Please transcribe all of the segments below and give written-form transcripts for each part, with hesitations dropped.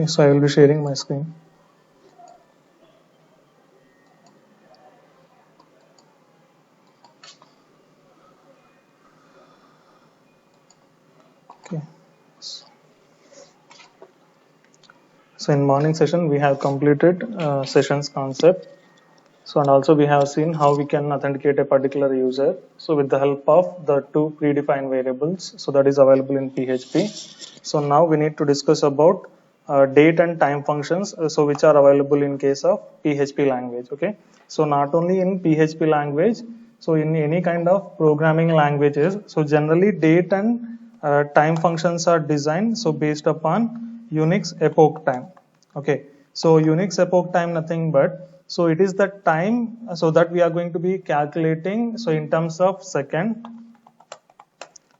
So I will be sharing my screen. Okay. So in morning session we have completed sessions concept. So and also we have seen how we can authenticate a particular user. So with the help of the two predefined variables, so that is available in PHP. So now we need to discuss about date and time functions, so which are available in case of PHP language. Okay. So not only in PHP language, so in any kind of programming languages, so generally date and time functions are designed so based upon Unix epoch time. Okay. So Unix epoch time nothing but so it is the time so that we are going to be calculating so in terms of second,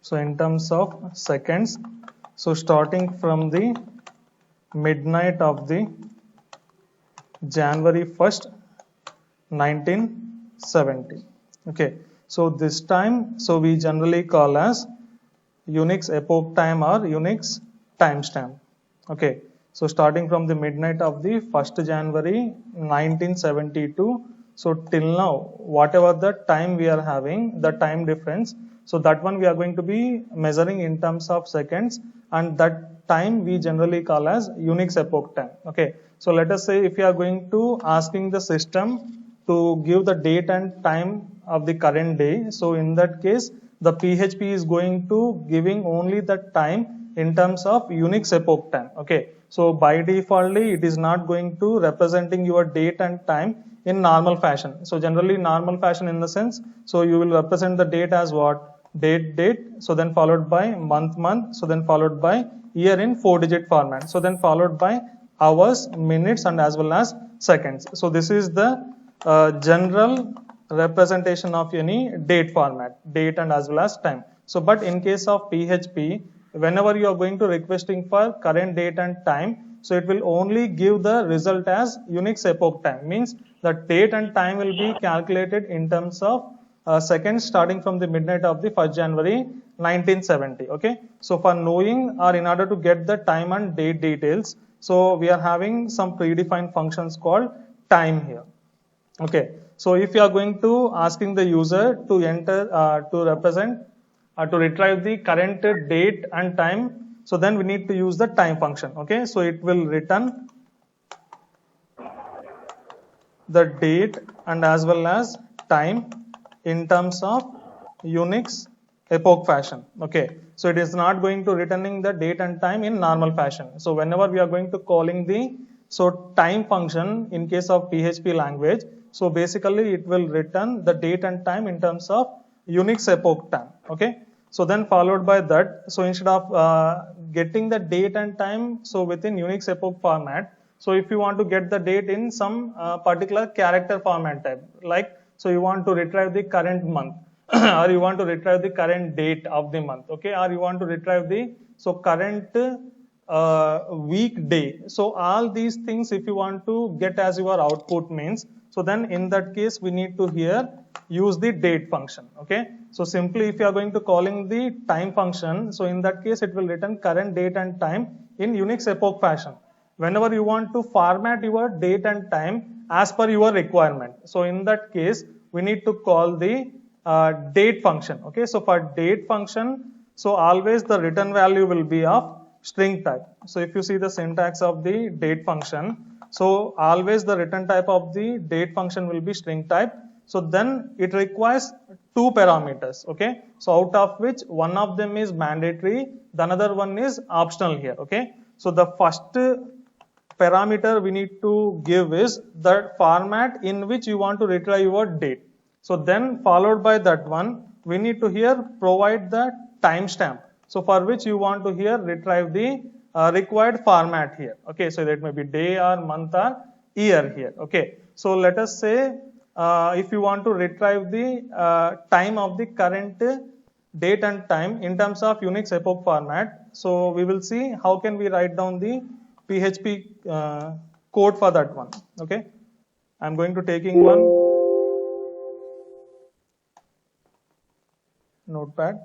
so in terms of seconds, so starting from the midnight of the January 1st 1970. Okay, so this time so we generally call as Unix epoch time or Unix timestamp. Okay, so starting from the midnight of the 1st January 1972, so till now, whatever the time we are having, the time difference, so that one we are going to be measuring in terms of seconds, and that time we generally call as Unix epoch time. Okay, so let us say if you are going to asking the system to give the date and time of the current day, so in that case, the PHP is going to giving only the time in terms of Unix epoch time. Okay, so by defaultly it is not going to representing your date and time in normal fashion. So generally normal fashion in the sense, so you will represent the date as what? Date, so then followed by month, so then followed by year in 4-digit format, so then followed by hours, minutes, and as well as seconds. So this is the general representation of any date format, date and as well as time. So but in case of PHP, whenever you are going to requesting for current date and time, so it will only give the result as Unix epoch time, means the date and time will be calculated in terms of seconds starting from the midnight of the 1st January 1970. Okay, so for knowing or in order to get the time and date details, so we are having some predefined functions called time here. Okay, so if you are going to asking the user to enter to represent to retrieve the current date and time, so then we need to use the time function. Okay, so it will return the date and as well as time in terms of Unix epoch fashion. Okay, so it is not going to returning the date and time in normal fashion. So whenever we are going to calling the so time function in case of PHP language, so basically it will return the date and time in terms of Unix epoch time. Okay, so then followed by that, so instead of getting the date and time so within Unix epoch format, so if you want to get the date in some particular character format type, like so you want to retrieve the current month or you want to retrieve the current date of the month, okay, or you want to retrieve the so current weekday. So all these things if you want to get as your output means, so then in that case we need to here use the date function. Okay, so simply if you are going to calling the time function, so in that case it will return current date and time in Unix epoch fashion. Whenever you want to format your date and time as per your requirement, so in that case we need to call the date function. Okay, so for date function, so always the return value will be of string type. So if you see the syntax of the date function, so always the return type of the date function will be string type. So then it requires two parameters. Okay, so out of which one of them is mandatory, the another one is optional here. Okay, so the first parameter we need to give is the format in which you want to retrieve your date. So then followed by that one, we need to here provide the timestamp. So for which you want to here retrieve the required format here. Okay, so that may be day or month or year here. Okay, so let us say if you want to retrieve the time of the current date and time in terms of Unix epoch format, so we will see how can we write down the PHP code for that one. Okay, I'm going to taking one notepad.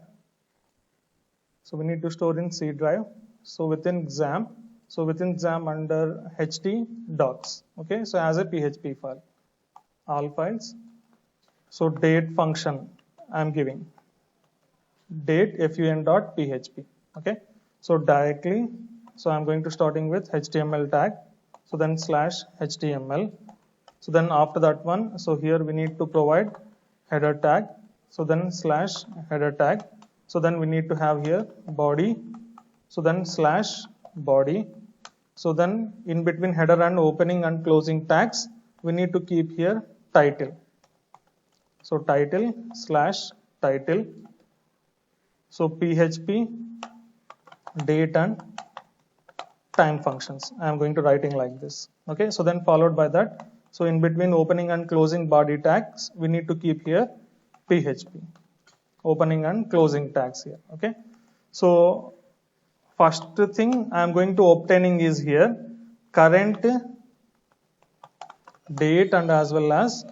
So we need to store in C drive. So within XAMPP, So within XAMPP under HT docs. Okay, so as a PHP file, all files. So date function I'm giving date fun.php. Okay, so directly, so I'm going to starting with HTML tag. So then slash HTML. So then after that one, so here we need to provide header tag. So then slash header tag. So then we need to have here body. So then slash body. So then in between header and opening and closing tags, we need to keep here title. So title slash title. So PHP date and time functions. I am going to writing like this. Okay, so then followed by that. So in between opening and closing body tags, we need to keep here PHP opening and closing tags here. Okay, so first thing I am going to obtaining is here current date and as well as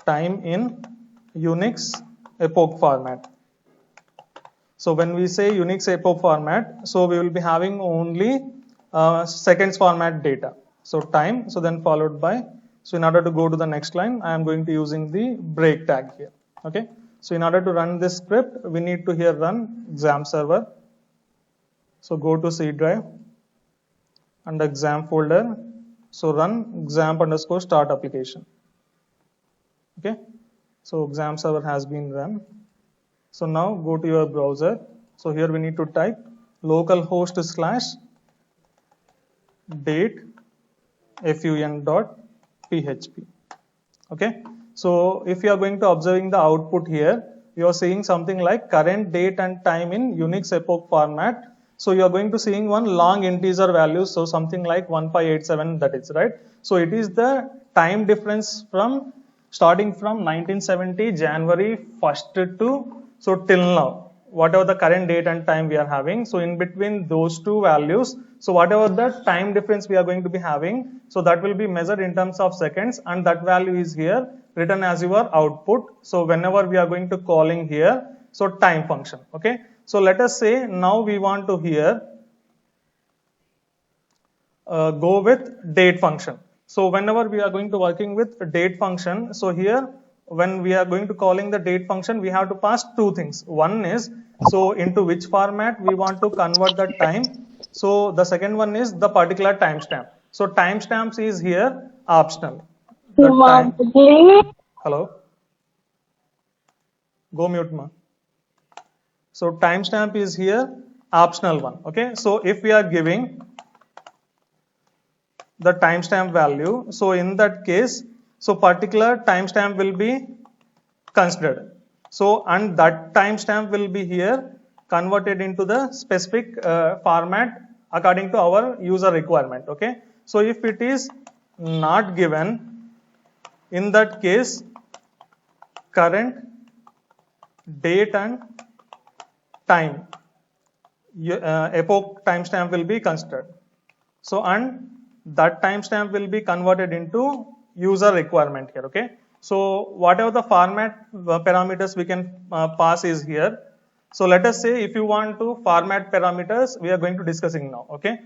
time in Unix epoch format. So when we say Unix epoch format, so we will be having only seconds format data. So time, so then followed by, so in order to go to the next line, I am going to using the break tag here. Okay, so in order to run this script, we need to here run XAMPP server. So go to C drive and the XAMPP folder. So run XAMPP underscore start application. Okay, so XAMPP server has been run. So now go to your browser. So here we need to type localhost / date fun.php. Okay, so if you are going to observing the output here, you are seeing something like current date and time in Unix epoch format. So you are going to seeing one long integer value, so something like 1587, that is right. So it is the time difference from starting from 1970 January 1st to so till now, whatever the current date and time we are having. So in between those two values, so whatever the time difference we are going to be having, so that will be measured in terms of seconds, and that value is here written as your output. So whenever we are going to calling here, so time function. Okay, so let us say now we want to here go with date function. So whenever we are going to working with date function, so here when we are going to calling the date function, we have to pass two things. One is, so into which format we want to convert the time. So the second one is the particular timestamp. So timestamps is here optional. The time, hello, go mute ma. So timestamp is here optional one. Okay, so if we are giving the timestamp value, so in that case, so particular timestamp will be considered. So and that timestamp will be here converted into the specific format according to our user requirement. Okay, so if it is not given, in that case current date and time epoch timestamp will be considered. So and that timestamp will be converted into user requirement here. Okay, so whatever the format parameters we can pass is here. So let us say if you want to format parameters, we are going to discussing now. Okay,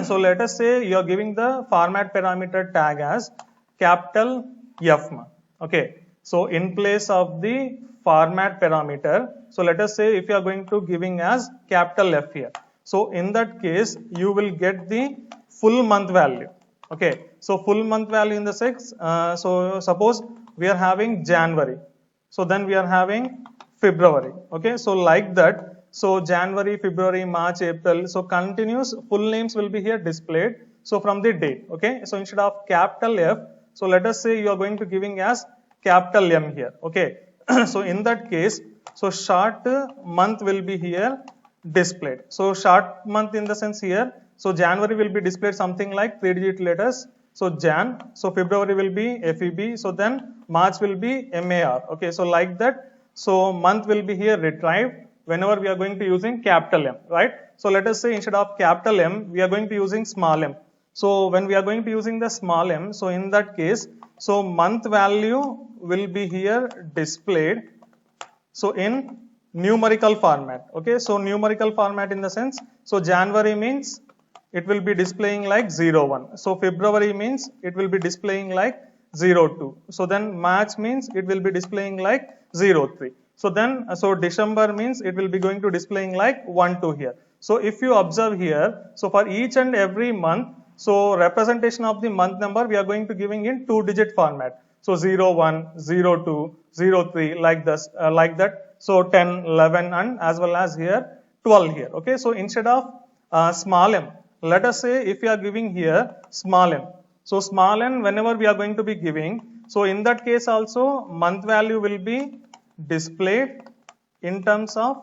so let us say you are giving the format parameter tag as capital F. Okay, so in place of the format parameter, so let us say if you are going to giving as capital F here. So in that case, you will get the full month value. Okay, so full month value in the sense, so suppose we are having January, so then we are having February. Okay, so like that, so January, February, March, April, so continuous full names will be here displayed. So from the date. Okay, so instead of capital F, so let us say you are going to giving as capital M here. Okay, so in that case, so short month will be here displayed. So short month in the sense here, so January will be displayed something like 3-digit letters. So Jan, so February will be FEB, so then March will be MAR. Okay, so like that, so month will be here retrieved whenever we are going to using capital M, right? So let us say instead of capital M, we are going to using small m. So when we are going to using the small m, so in that case, so month value will be here displayed. So in numerical format. Okay, so numerical format in the sense, so January means it will be displaying like 01. So February means it will be displaying like 02. So then March means it will be displaying like 03. So then, so December means it will be going to displaying like 12 here. So if you observe here, so for each and every month, so representation of the month number we are going to giving in 2-digit format. So 01, 02, 03 like this, like that. So 10, 11 and as well as here 12 here. Okay, so instead of small m, let us say if we are giving here small m. So small n whenever we are going to be giving, so in that case also month value will be displayed in terms of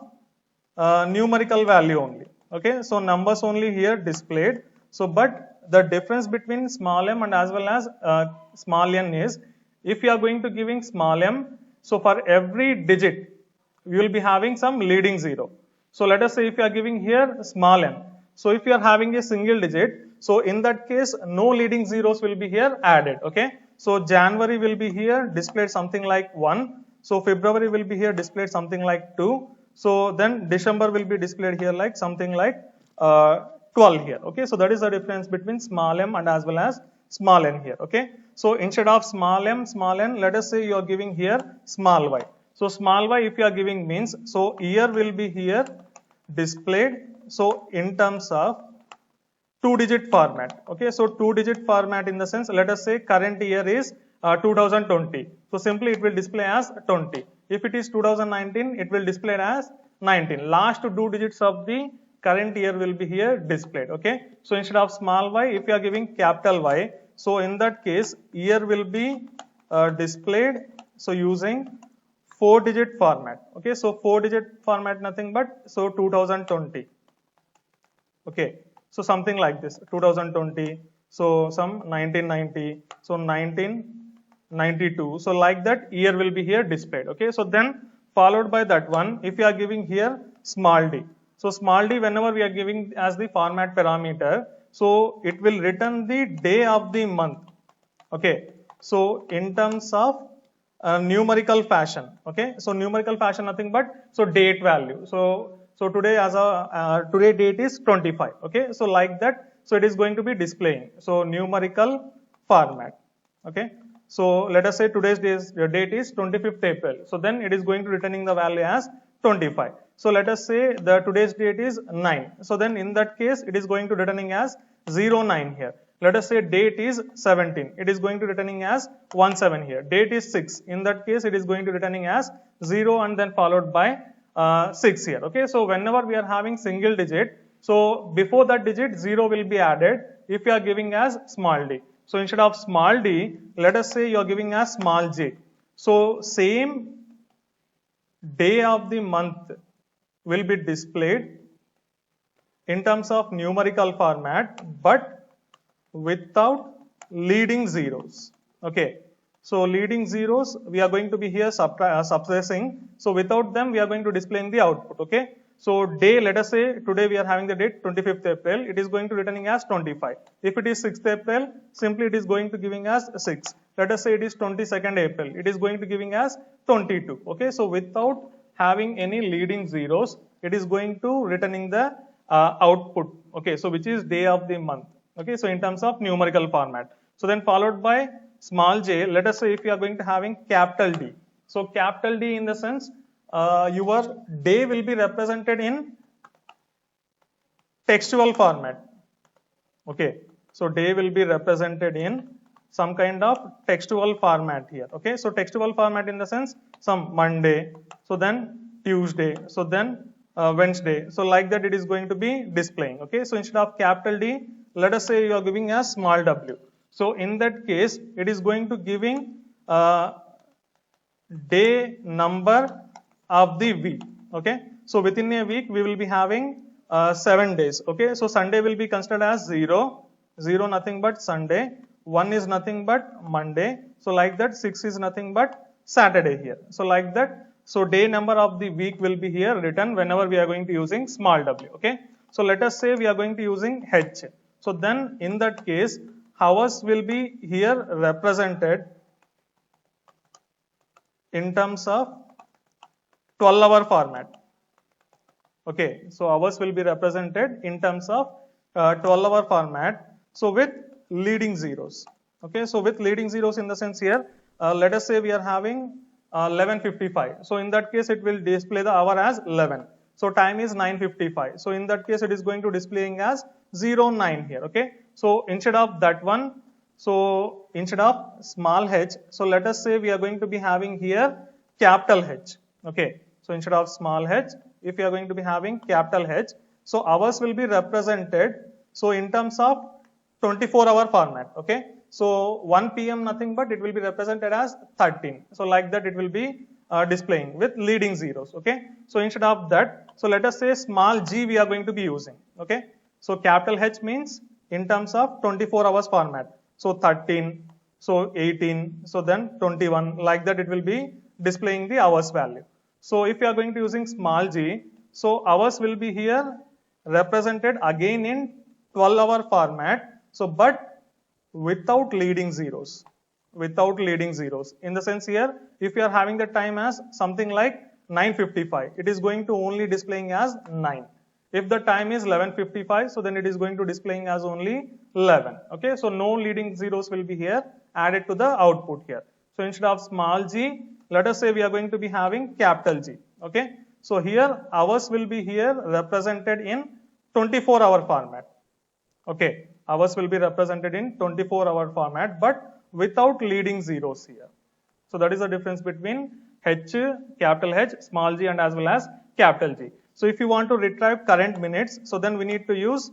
numerical value only. Okay, so numbers only here displayed. So but the difference between small m and as well as small n is, if you are going to giving small m, so for every digit we will be having some leading zero. So let us say if you are giving here small m, so if you are having a single digit, so in that case no leading zeros will be here added. Okay, so January will be here displayed something like 1, so February will be here displayed something like 2, so then December will be displayed here like something like 12 here. Okay, so that is the difference between small m and as well as small n here. Okay, so instead of small m, small n, let us say you are giving here small y. So small y if you are giving means, so year will be here displayed, so in terms of 2-digit format. Okay, so 2-digit format in the sense, let us say current year is 2020. So simply it will display as 20. If it is 2019, it will display as 19. Last 2 digits of the current year will be here displayed. Okay, so instead of small y, if you are giving capital Y, so in that case year will be displayed, so using 4-digit format. Okay, so 4-digit format nothing but, so 2020. Okay, so something like this 2020, so some 1990, so 1992, so like that year will be here displayed. Okay, so then followed by that one, if you are giving here small d, so small d whenever we are giving as the format parameter, so it will return the day of the month. Okay, so in terms of numerical fashion. Okay, so numerical fashion nothing but, so date value. So today as a today date is 25. Okay, so like that, so it is going to be displaying, so numerical format. Okay, so let us say today's date is 25th April, so then it is going to returning the value as 25. So let us say the today's date is 9, so then in that case it is going to returning as 09 here. Let us say date is 17, it is going to returning as 17 here. Date is 6, in that case it is going to returning as 0 and then followed by 6 here. Okay, so whenever we are having single digit, so before that digit 0 will be added if you are giving as small d. So instead of small d, let us say you are giving as small j. So same day of the month will be displayed in terms of numerical format, but without leading zeros. Okay, so leading zeros we are going to be here suppressing, so without them we are going to display in the output. Okay, so day, let us say today we are having the date 25th April, it is going to returning as 25. If it is 6th April, simply it is going to giving as 6. Let us say it is 22nd April, it is going to giving as 22. Okay, so without having any leading zeros, it is going to returning the output. Okay, so which is day of the month. Okay, so in terms of numerical format. So then followed by small j, let us say if you are going to having capital D. So capital D in the sense, your day will be represented in textual format. Okay, so day will be represented in some kind of textual format here. Okay, so textual format in the sense, some Monday, so then Tuesday, so then Wednesday, so like that it is going to be displaying. Okay, so instead of capital D, let us say you are giving as small w. So in that case, it is going to giving day number of the week. Okay, so within a week we will be having 7 days. Okay, so Sunday will be considered as 0, 0 nothing but Sunday, 1 is nothing but Monday, so like that 6 is nothing but Saturday here. So like that, so day number of the week will be here written whenever we are going to using small w. Okay, so let us say we are going to using h. So then in that case, hours will be here represented in terms of 12-hour format. Okay, so hours will be represented in terms of 12-hour format. So with leading zeros. Okay, so with leading zeros in the sense here, let us say we are having 11:55. So in that case, it will display the hour as 11. So time is 9:55. So in that case, it is going to displaying as 09 here. Okay, so instead of that one, so instead of small h, so let us say we are going to be having here capital H. Okay, so instead of small h, if you are going to be having capital H, so hours will be represented, so in terms of 24-hour format. Okay, so 1 p.m. nothing but it will be represented as 13. So like that it will be displaying with leading zeros. Okay, so instead of that, so let us say small g we are going to be using. Okay, so capital H means in terms of 24 hours format. So 13, so 18, so then 21, like that it will be displaying the hours value. So if you are going to using small g, so hours will be here represented again in 12-hour format. So but without leading zeros, without leading zeros. In the sense here, if you are having the time as something like 9:55, it is going to only displaying as 9. If the time is 11:55, so then it is going to displaying as only 11. Okay, so no leading zeros will be here added to the output here. So instead of small g, let us say we are going to be having capital G. Okay, so here hours will be here represented in 24-hour format. Okay, hours will be represented in 24-hour format, but without leading zeros here. So that is the difference between H, capital H, small g, and as well as capital G. So if you want to retrieve current minutes, so then we need to use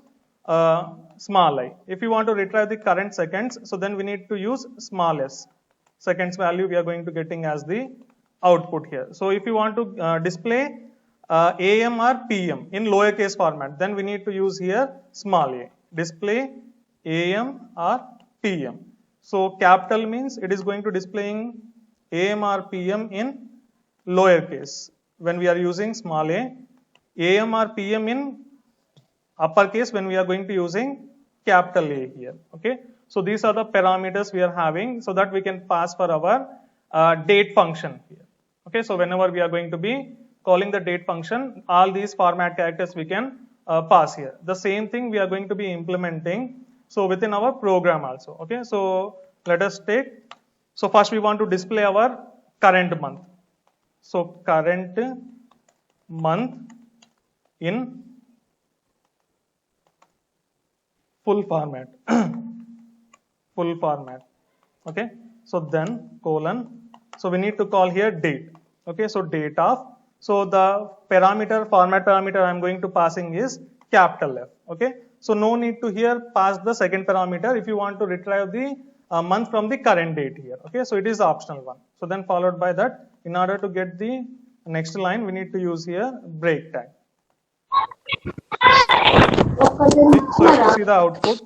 small I. If you want to retrieve the current seconds, so then we need to use small s. Seconds value we are going to getting as the output here. So if you want to display AM or PM in lowercase format, then we need to use here small a. Display AM or PM. So capital means it is going to displaying AM or PM in lowercase when we are using small a. AM or PM in uppercase when we are going to using capital A here. Okay, so these are the parameters we are having so that we can pass for our date function here. Okay, so whenever we are going to be calling the date function, all these format characters we can pass here. The same thing we are going to be implementing so within our program also. Okay, so let us take, so first we want to display our current month. So current month in full format. Full format. Okay, so then colon, so we need to call here date. Okay, so date of, so the parameter, format parameter I am going to passing is capital F. Okay, so no need to here pass the second parameter if you want to retrieve the month from the current date here. Okay, so it is optional one. So then followed by that, in order to get the next line, we need to use here break tag. So if you see the output,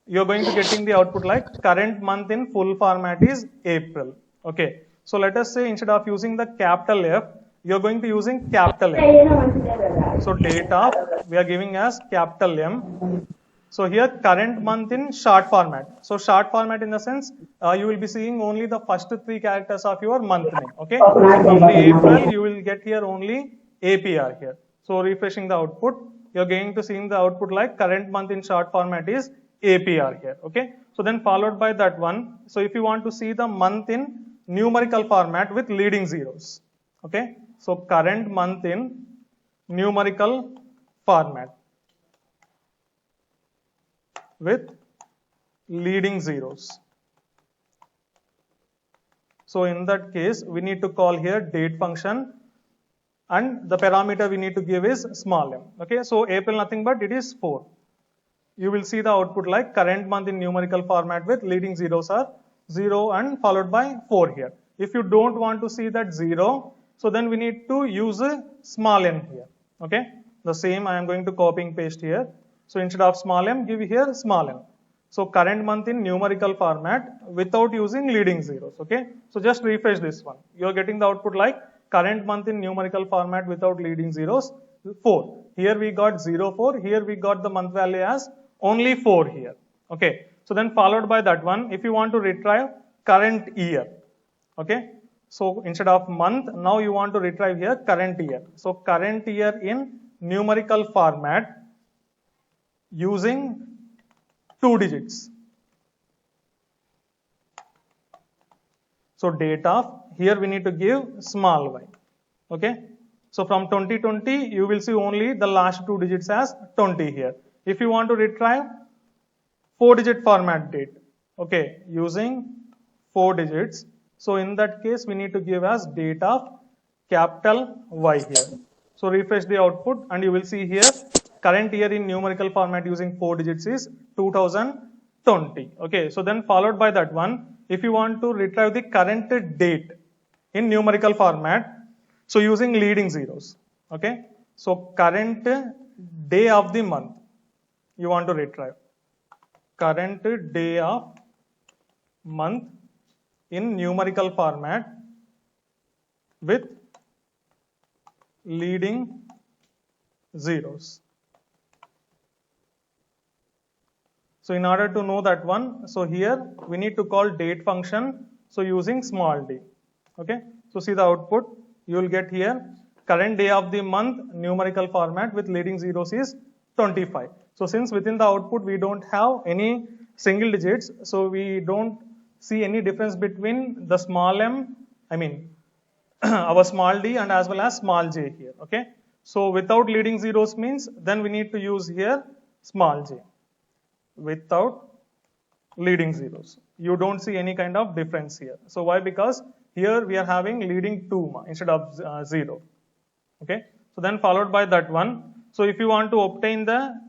you are going to getting the output like current month in full format is April. Okay, so let us say instead of using the capital F, you are going to using capital M. So date of we are giving as capital M. So here current month in short format. So short format in the sense you will be seeing only the first 3 characters of your month name. Okay, from the April you will get here only APR here. So refreshing the output, you are going to seeing the output like current month in short format is APR here. Okay, so then followed by that one. So if you want to see the month in numerical format with leading zeros. Okay, so current month in numerical format with leading zeros. So in that case, we need to call here date function, and the parameter we need to give is small m. Okay, so April nothing but it is 4. You will see the output like current month in numerical format with leading zeros are 0 and followed by 4 here. If you don't want to see that 0, so then we need to use a small n here. Okay, the same I am going to copy and paste here. So instead of small m, give here small m. So current month in numerical format without using leading zeros. Okay, so just refresh this one. You are getting the output like current month in numerical format without leading zeros 4. Here we got 0, 4. Here we got the month value as only 4 here. Okay, so then followed by that one, if you want to retrieve current year. Okay, So instead of month, now you want to retrieve here current year. So current year in numerical format using 2 digits. So date of, here we need to give small y. Okay. So from 2020, you will see only the last 2 digits as 20 here. If you want to retrieve 4-digit format date, okay, using 4 digits. So in that case, we need to give as date of capital Y here. So refresh the output and you will see here current year in numerical format using 4 digits is 2020. Okay, so then followed by that one, if you want to retrieve the current date in numerical format, so using leading zeros. Okay, so current day of the month you want to retrieve. Current day of month in numerical format with leading zeros. So in order to know that one, so here we need to call date function, so using small d. Okay, so see the output, you will get here current day of the month numerical format with leading zeros is 25. So since within the output we don't have any single digits, so we don't see any difference between the small m, our small d and as well as small j here. Okay, so without leading zeros means then we need to use here small j. Without leading zeros, you don't see any kind of difference here. So why? Because here we are having leading 2 instead of 0. Okay, so then followed by that one. So if you want to obtain the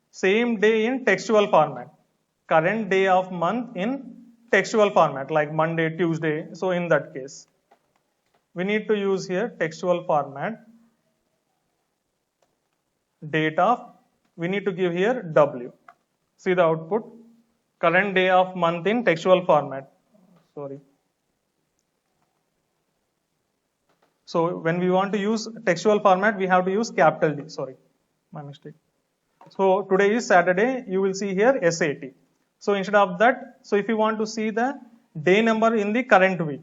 same day in textual format, current day of month in textual format like Monday, Tuesday, so in that case we need to use here textual format, date of, we need to give here W. See the output, current day of month in textual format. Sorry. So when we want to use textual format, we have to use capital D. Sorry, my mistake. So today is Saturday, you will see here SAT. So instead of that, so if you want to see the day number in the current week,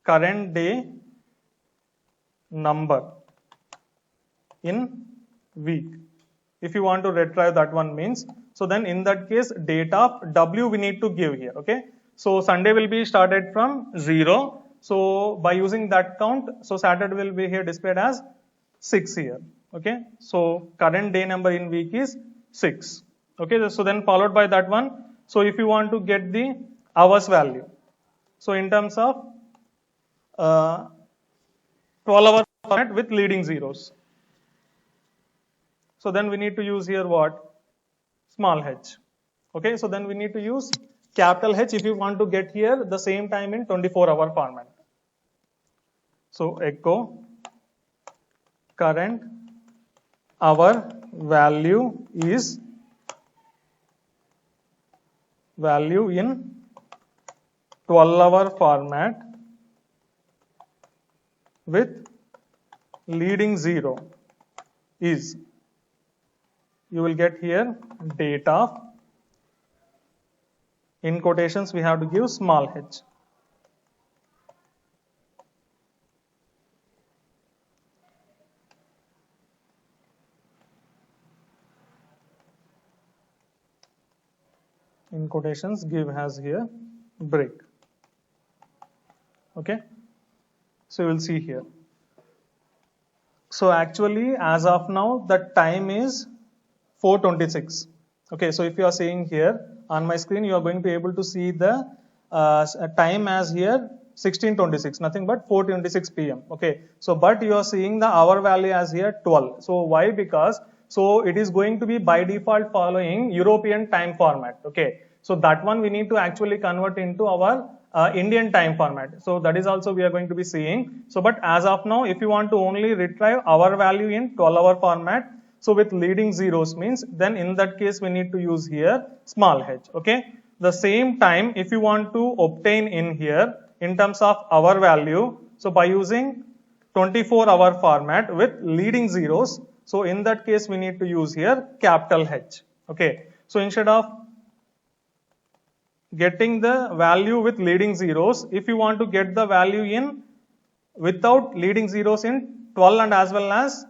current day number in week, if you want to retrieve that one means, so then in that case date of W we need to give here. Okay, so Sunday will be started from 0, so by using that count, so Saturday will be here displayed as 6 here. Okay, so current day number in week is 6. Okay, so then followed by that one, so if you want to get the hours value, so in terms of 12-hour format with leading zeros, so then we need to use here what? Small h. Okay, so then we need to use capital H if you want to get here the same time in 24-hour format. So echo current hour value is value in 12-hour format with leading zero is, you will get here date of, in quotations we have to give small h. In quotations give has here break. Okay, so you will see here. So actually as of now the time is 4:26. Okay, so if you are seeing here on my screen, you are going to be able to see the time as here 16:26, nothing but 4:26 p.m. Okay, so but you are seeing the hour value as here 12. So why? Because so it is going to be by default following European time format. Okay, so that one we need to actually convert into our Indian time format. So that is also we are going to be seeing. So but as of now, if you want to only retrieve hour value in 12-hour format, so with leading zeros means, then in that case we need to use here small h. Okay, the same time if you want to obtain in here in terms of hour value, so by using 24-hour format with leading zeros, so in that case we need to use here capital H. Okay, so instead of getting the value with leading zeros. If you want to get the value in without leading zeros in 12 and as well as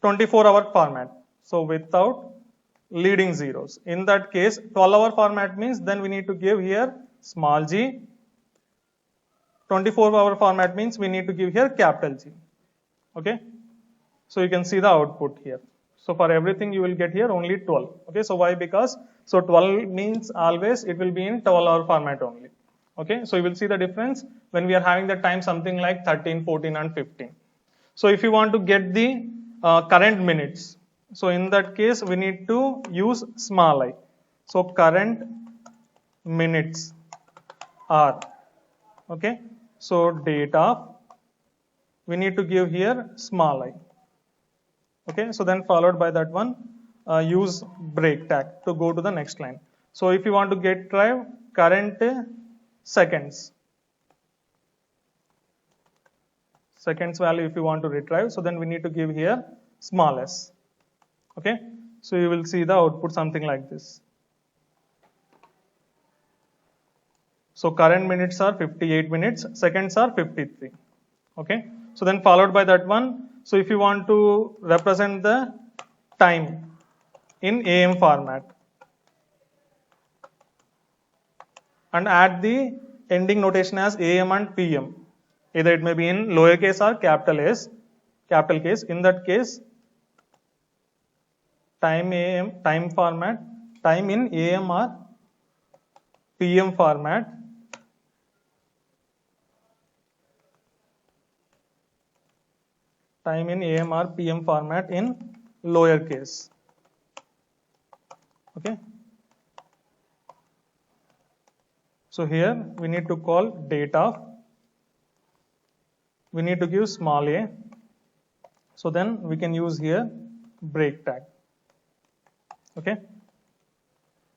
24-hour format. So without leading zeros. In that case, 12-hour format means then we need to give here small g. 24-hour format means we need to give here capital G. Okay. So you can see the output here. So for everything you will get here only 12. Okay. So why? Because so 12 means always it will be in 12-hour format only. Okay. So you will see the difference when we are having the time something like 13, 14 and 15. So if you want to get the current minutes, so in that case we need to use small I. So current minutes are, okay. So date of, we need to give here small I. Okay, so then followed by that one, use break tag to go to the next line. So if you want to get drive current seconds value, if you want to retrieve, so then we need to give here small s. Okay, so you will see the output something like this. So current minutes are 58 minutes, seconds are 53. Okay, so then followed by that one. So if you want to represent the time in AM format and add the ending notation as AM and PM, either it may be in lowercase or capital S, capital case. In that case, time AM, time format, time in AM or PM format, time in AM or PM format in lowercase. Okay. So here we need to call date of, we need to give small a. So then we can use here break tag. Okay.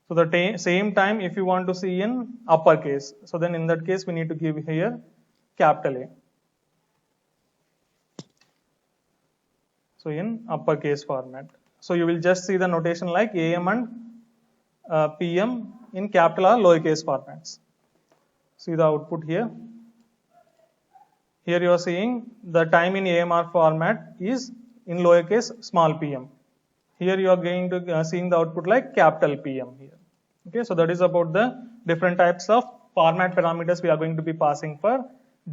So the same time if you want to see in uppercase, so then in that case we need to give here capital A. So in uppercase format. So you will just see the notation like AM and PM in capital or lowercase formats. See the output here. Here you are seeing the time in AMR format is in lowercase small pm. Here you are going to seeing the output like capital PM here. Okay, so that is about the different types of format parameters we are going to be passing for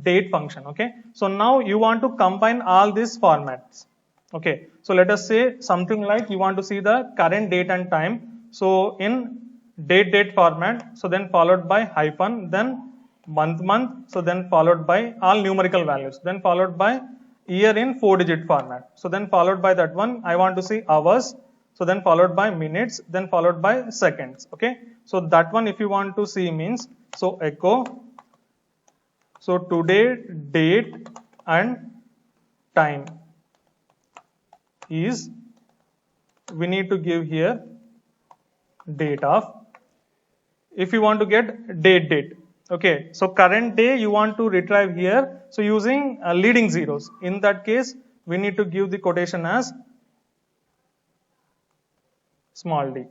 date function. Okay, so now you want to combine all these formats. Okay, so let us say something like you want to see the current date and time. So in date format, so then followed by hyphen, then month, so then followed by all numerical values, then followed by year in 4-digit format. So then followed by that one, I want to see hours, so then followed by minutes, then followed by seconds. Okay, so that one if you want to see means, so echo, so today date and time is, we need to give here date of. If you want to get date, okay, so current day you want to retrieve here, so using leading zeros. In that case we need to give the quotation as small d.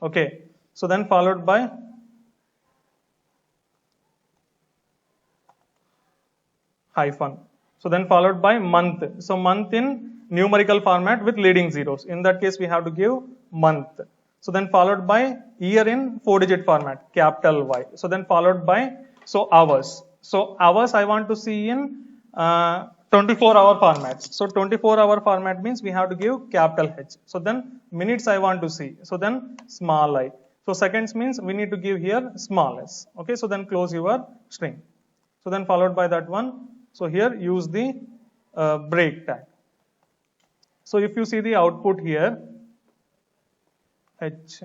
Okay, so then followed by hyphen, so then followed by month, so month in numerical format with leading zeros. In that case we have to give month. So then followed by year in 4-digit format, capital Y. So then followed by, so hours. So hours I want to see in 24-hour format. So 24-hour format means we have to give capital H. So then minutes I want to see. So then small I. So seconds means we need to give here small s. Okay, so then close your string. So then followed by that one. So here use the break tag. So if you see the output here, H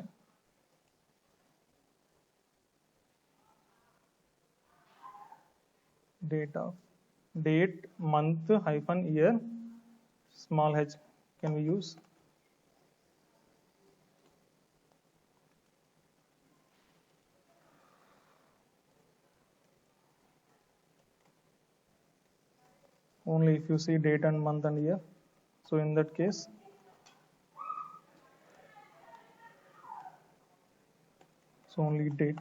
date month hyphen year small h can we use. Only if you see date and month and year. So in that case So only date.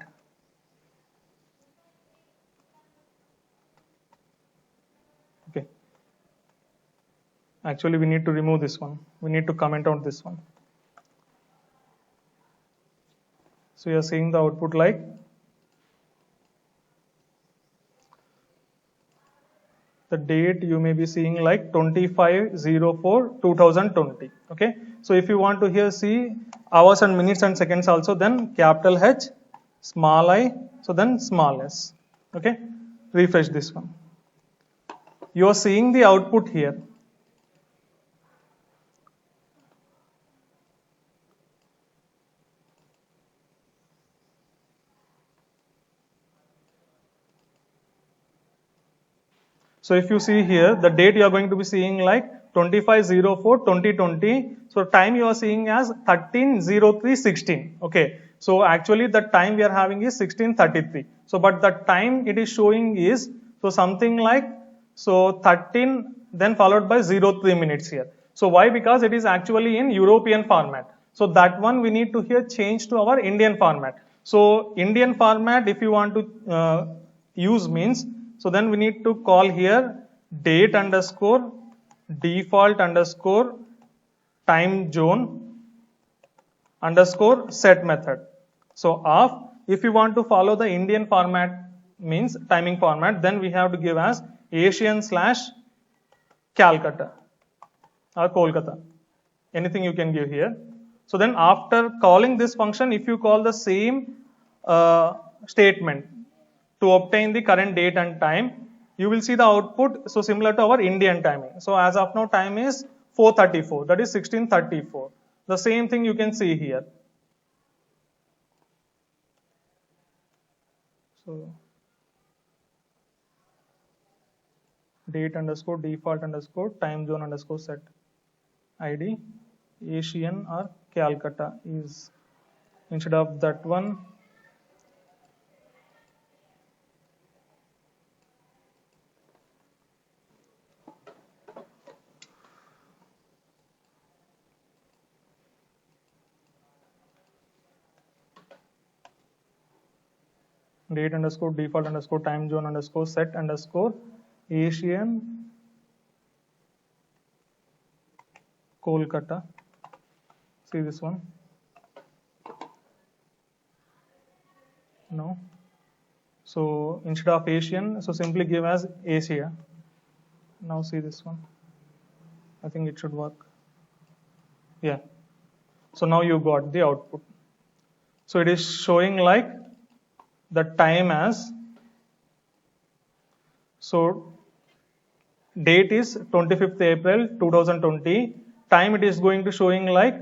Okay. Actually, we need to remove this one. We need to comment out this one. So you are seeing the output like the date you may be seeing like 25/04/2020. Okay. So if you want to here see hours and minutes and seconds also, then capital H, small I, so then small s. Okay. Refresh this one. You are seeing the output here. So if you see here, the date you are going to be seeing like 25/04/2020. So time you are seeing as 13/03/16. Okay. So actually the time we are having is 16:33. So but the time it is showing is so something like so 13 then followed by 03 minutes here. So why? Because it is actually in European format. So that one we need to here change to our Indian format. So Indian format if you want to use means, so then we need to call here date underscore default underscore time zone underscore set method. So if you want to follow the Indian format means timing format, then we have to give as Asian / Calcutta or Kolkata. Anything you can give here. So then after calling this function, if you call the same statement to obtain the current date and time, you will see the output so similar to our Indian timing. So as of now time is 4:34, that is 16:34. The same thing you can see here. So date underscore default underscore time zone underscore set ID Asian or Calcutta is instead of that one. Date underscore default underscore time zone underscore set underscore Asian Kolkata. See this one? No. So instead of Asian, so simply give as Asia. Now see this one. I think it should work. Yeah. So now you got the output. So it is showing like the time as, so date is 25th April 2020, time it is going to showing like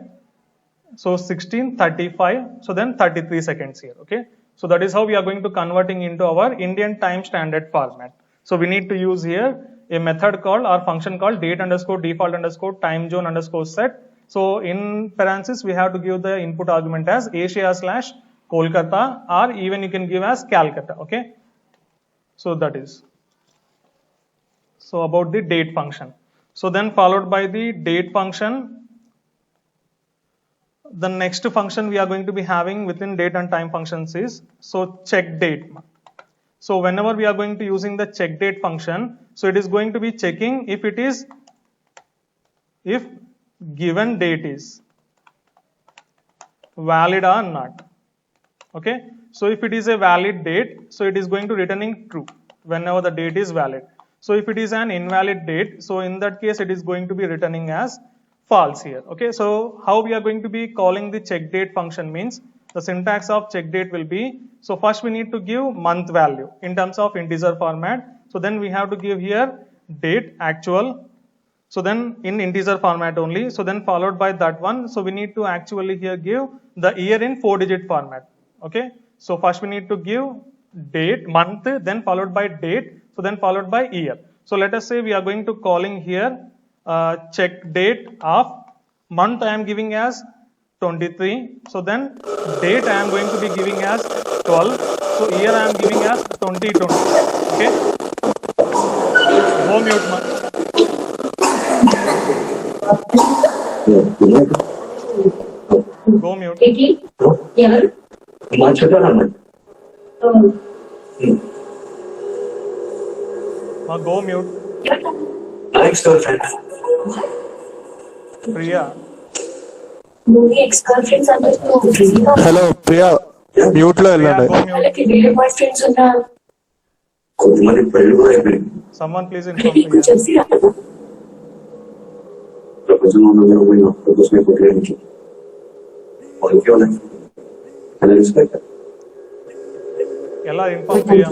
so 16:35, so then 33 seconds here. Okay, so that is how we are going to converting into our Indian time standard format. So we need to use here a method called or function called date underscore default underscore time zone underscore set. So in parentheses we have to give the input argument as Asia / Kolkata, or even you can give as Calcutta. Okay, so that is so about the date function. So then followed by the date function, the next function we are going to be having within date and time functions is so check date. So whenever we are going to using the check date function, so it is going to be checking if it is, if given date is valid or not. Okay, so if it is a valid date, so it is going to returning true whenever the date is valid. So if it is an invalid date, so in that case it is going to be returning as false here. Okay, so how we are going to be calling the check date function means, the syntax of check date will be, so first we need to give month value in terms of integer format. So then we have to give here date actual, so then in integer format only. So then followed by that one, so we need to actually here give the year in 4-digit format. Okay, so first we need to give date, month, then followed by date, so then followed by year. So let us say we are going to calling here check date of month I am giving as 23, so then date I am going to be giving as 12, so year I am giving as 2020. Okay, go mute man. Go mute. Go mute. Ex-girlfriend. Priya. Ex-girlfriends అంటే hello Priya mute లో Priya, వెళ్ళండి. go mute. వాళ్ళకి వేరే bye friends ఉన్నారు. కొంతమంది పెళ్లి కూడా అయిపోయింది. Someone please inform Priya. చూసి ప్రపంచంలో పోయిన ప్రపంచమే కొట్టడానికి వాళ్ళకి అలా respect Ella inform Priya.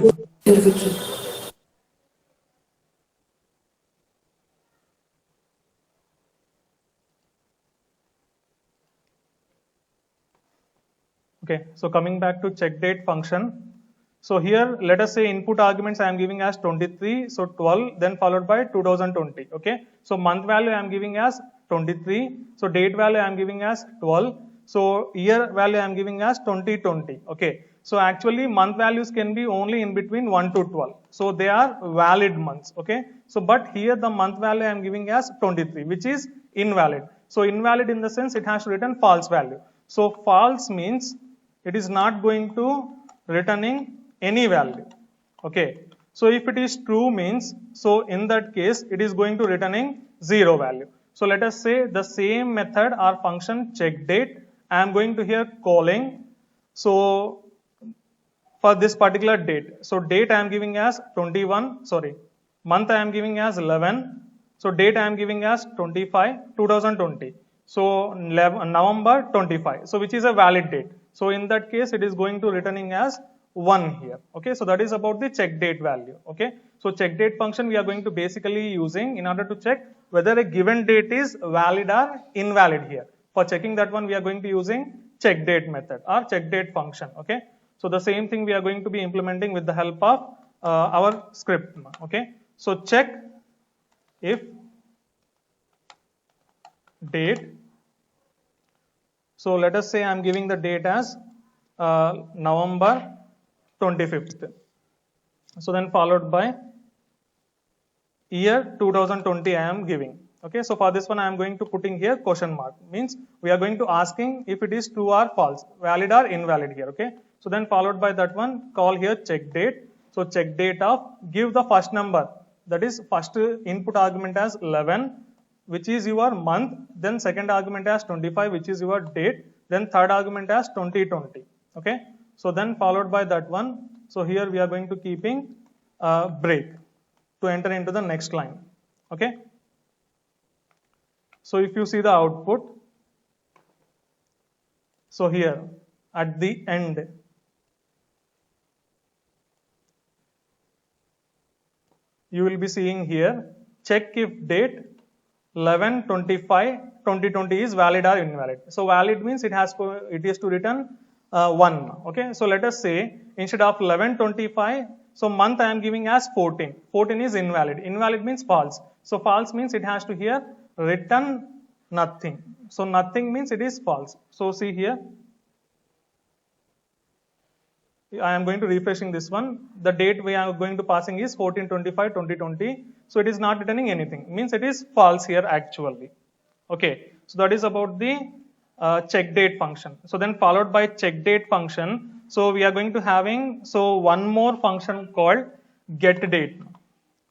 Okay, so coming back to check date function. So here let us say input arguments I am giving as 23, so 12, then followed by 2020. Okay, so month value I am giving as 23, so date value I am giving as 12, so year value I am giving as 2020. Okay, so actually month values can be only in between 1 to 12, so they are valid months. Okay, so but here the month value I am giving as 23, which is invalid. So invalid in the sense it has to return false value. So false means it is not going to returning any value. Okay, so if it is true means, so in that case it is going to returning 0 value. So let us say the same method or function check date I am going to here calling. So for this particular date, so date I am giving as 21, sorry, month I am giving as 11, so date I am giving as 25 2020, so November 25, so which is a valid date. So in that case it is going to returning as 1 here. Okay, so that is about the check date value. Okay, so check date function we are going to basically using in order to check whether a given date is valid or invalid here. For checking that one we are going to using check date method or check date function. Okay, so the same thing we are going to be implementing with the help of our script. Okay, so check if date, so let us say I am giving the date as November 25th, so then followed by year 2020 I am giving. Okay, so for this one I am going to putting here question mark, means we are going to asking if it is true or false, valid or invalid here. Okay, so then followed by that one call here check date. So check date of give the first number, that is first input argument as 11, which is your month, then second argument as 25, which is your date, then third argument as 2020. Okay, so then followed by that one, so here we are going to keeping break to enter into the next line. Okay, so if you see the output, so here at the end you will be seeing here check if date 11/25/2020 is valid or invalid. So valid means it is to return 1. Okay, so let us say instead of 11/25, so month I am giving as 14. 14 is invalid. Invalid means false. So false means it has to here return nothing. So nothing means it is false. So see here, I am going to refreshing this one. The date we are going to passing is 14/25/2020. So it is not returning anything. Means it is false here actually. Okay, so that is about the check date function. So then followed by check date function. So we are going to having one more function called get date.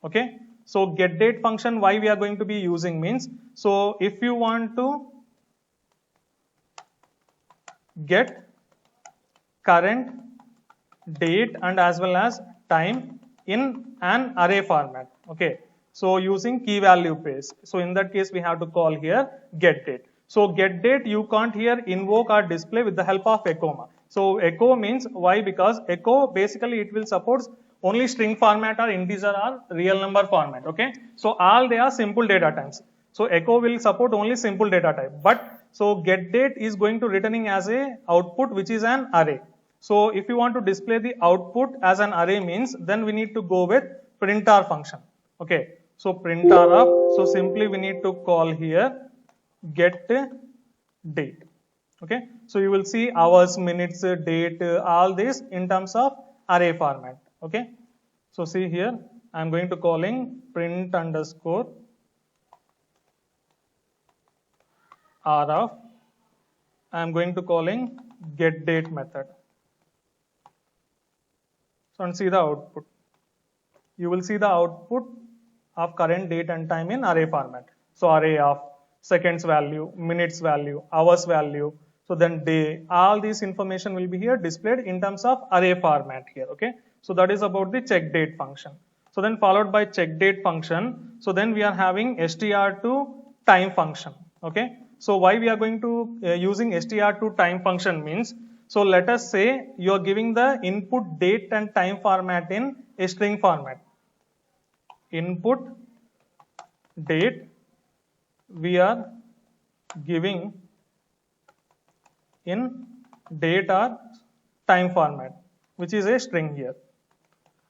Okay, so get date function why we are going to be using means, so if you want to get current date and as well as time in an array format. Okay, so using key value pairs. So in that case we have to call here get date. So get date you can't here invoke or display with the help of echo. So echo means why, because echo basically it will support only string format or integer or real number format. Okay, so all they are simple data types. So echo will support only simple data type, but so get date is going to returning as a output which is an array. So if you want to display the output as an array means, then we need to go with printer function. Okay, so printer of, so simply we need to call here get date. Okay, so you will see hours, minutes, date, all this in terms of array format. Okay, so see here I am going to calling print underscore r of, I am going to calling get date method. So and see the output. You will see the output of current date and time in array format. So array of seconds value, minutes value, hours value, so then day, all these information will be here displayed in terms of array format here, okay. So that is about the check date function. So then followed by check date function, so then we are having str to time function, okay. So why we are going to using str to time function means, so let us say you are giving the input date and time format in a string format. Input date we are giving in date or time format, which is a string here.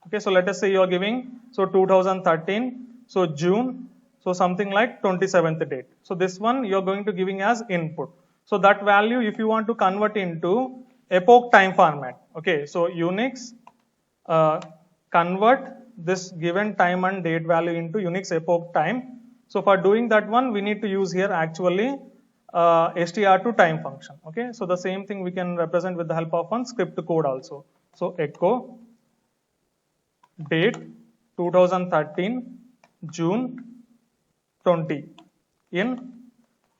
Okay, so let us say you are giving, so 2013, so June, so something like 27th date. So this one you are going to giving as input. So that value, if you want to convert into epoch time format, okay, so Unix convert this given time and date value into Unix epoch time. So for doing that one, we need to use here actually str to time function. Okay, so the same thing we can represent with the help of one script code also. So echo date 2013 June 20 in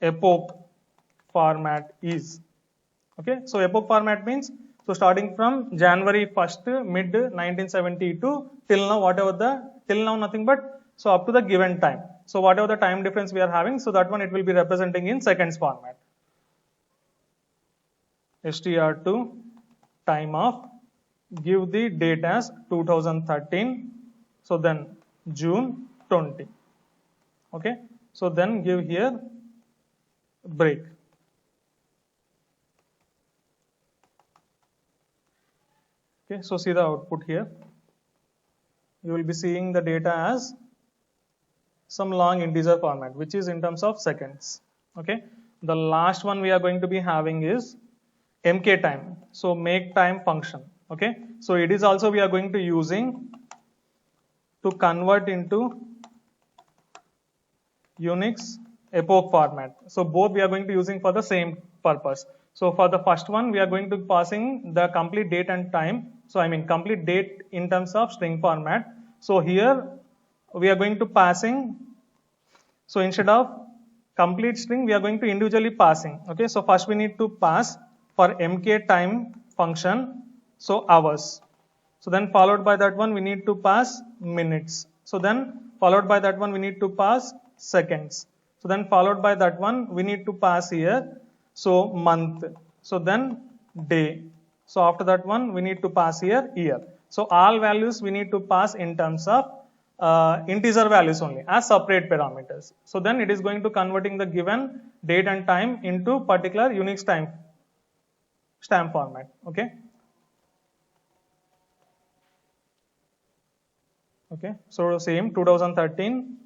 epoch format is. Okay, so epoch format means, so starting from January 1st mid 1972 till now, whatever the till now nothing but so up to the given time. So whatever the time difference we are having, so that one it will be representing in seconds format. str to time of, give the date as 2013, so then June 20. Okay, so then give here break. Okay, so see the output here. You will be seeing the data as some long integer format, which is in terms of seconds. Okay, the last one we are going to be having is mk time. So make time function. Okay, so it is also we are going to using to convert into Unix epoch format. So both we are going to using for the same purpose. So for the first one, we are going to passing the complete date and time. So I mean complete date in terms of string format. So here we are going to passing. So instead of complete string, we are going to individually passing. Okay, so first we need to pass for mk time function, so hours. So then followed by that one, we need to pass minutes. So then followed by that one, we need to pass seconds. So then followed by that one, we need to pass here, so month. So then day. So after that one, we need to pass here year. So all values we need to pass in terms of integer values only as separate parameters. So then it is going to converting the given date and time into particular Unix time stamp format. Okay. Okay. So same 2013.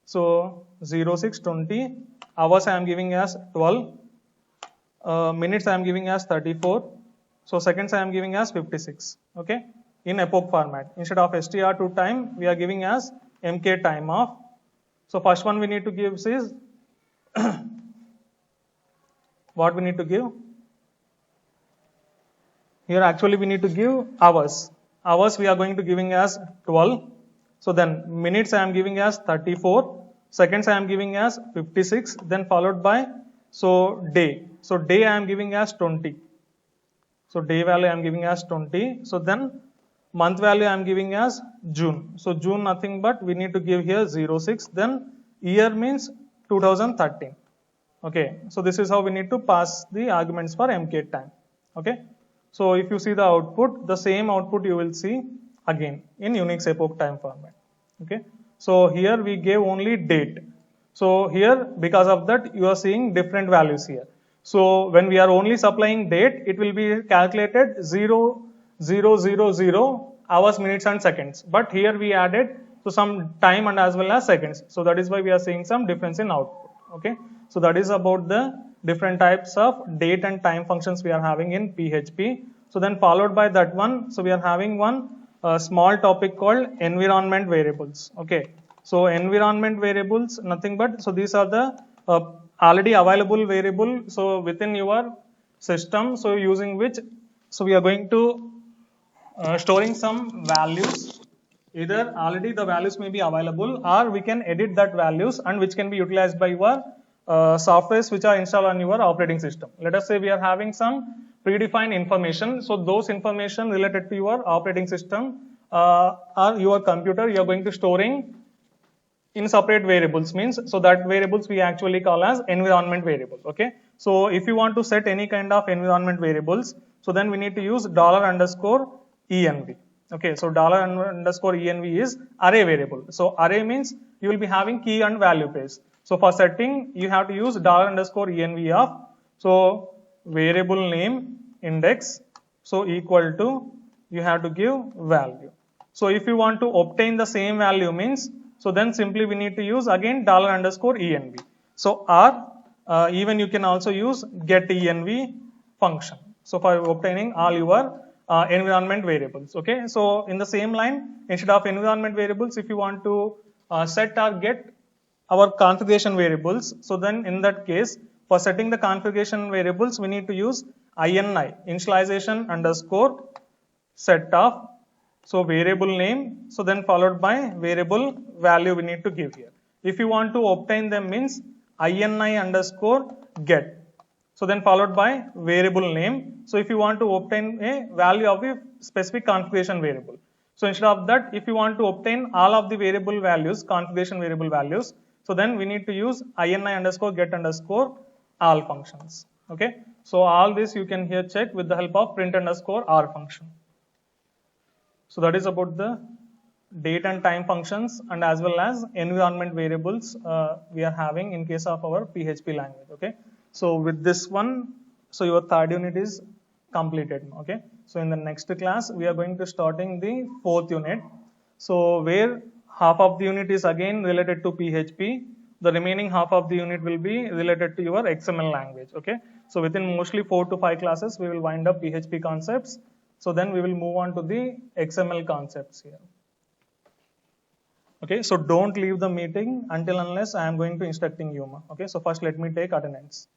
So 0620 hours I am giving as 12. Minutes I am giving as 34. So seconds I am giving as 56. Okay. In epoch format. Instead of str to time, we are giving as mk time of. So first one we need to give is what we need to give? Here actually we need to give hours. Hours we are going to giving as 12. So then minutes I am giving as 34. Seconds I am giving as 56. Then followed by so day. So day I am giving as 20. So day value I am giving as 20. So then month value I am giving as June. So June nothing but we need to give here 06. Then year means 2013. Okay. So this is how we need to pass the arguments for mk time. Okay. So if you see the output, the same output you will see again in Unix epoch time format. Okay. So here we gave only date. So here because of that you are seeing different values here. So when we are only supplying date, it will be calculated 0, 0, 0, 0 hours, minutes and seconds. But here we added so some time and as well as seconds. So that is why we are seeing some difference in output. Okay. So that is about the different types of date and time functions we are having in PHP. So then followed by that one, so we are having one small topic called environment variables. Okay. So environment variables, nothing but, so these are the already available variable. So within your system, so using which, so we are going to storing some values. Either already the values may be available, or we can edit that values and which can be utilized by your softwares which are installed on your operating system. Let us say we are having some predefined information. So those information related to your operating system or your computer, you are going to storing in separate variables, means so that variables we actually call as environment variable. Okay, so if you want to set any kind of environment variables, so then we need to use $_env. Okay, so $_env is array variable. So array means you will be having key and value pairs. So for setting you have to use $_env of, so variable name index, so equal to, you have to give value. So if you want to obtain the same value means, so then simply we need to use again $_env. So or even you can also use getEnv function. So for obtaining all your environment variables. Okay, so in the same line, instead of environment variables, if you want to set or get our configuration variables, so then in that case, for setting the configuration variables, we need to use ini, initialization underscore set of, so variable name, so then followed by variable value we need to give here. If you want to obtain them means ini underscore get, so then followed by variable name. So if you want to obtain a value of a specific configuration variable, so instead of that, if you want to obtain all of the variable values, configuration variable values, so then we need to use ini underscore get underscore all functions. Okay, so all this you can here check with the help of print underscore r function. So that is about the date and time functions and as well as environment variables we are having in case of our PHP language. Okay, so with this one, so your third unit is completed. Okay, so in the next class we are going to starting the fourth unit, so where half of the unit is again related to PHP, the remaining half of the unit will be related to your XML language. Okay, so within mostly 4 to 5 classes we will wind up PHP concepts, so then we will move on to the XML concepts here. Okay, so don't leave the meeting until unless I am going to instructing you. Okay, so first let me take attendance.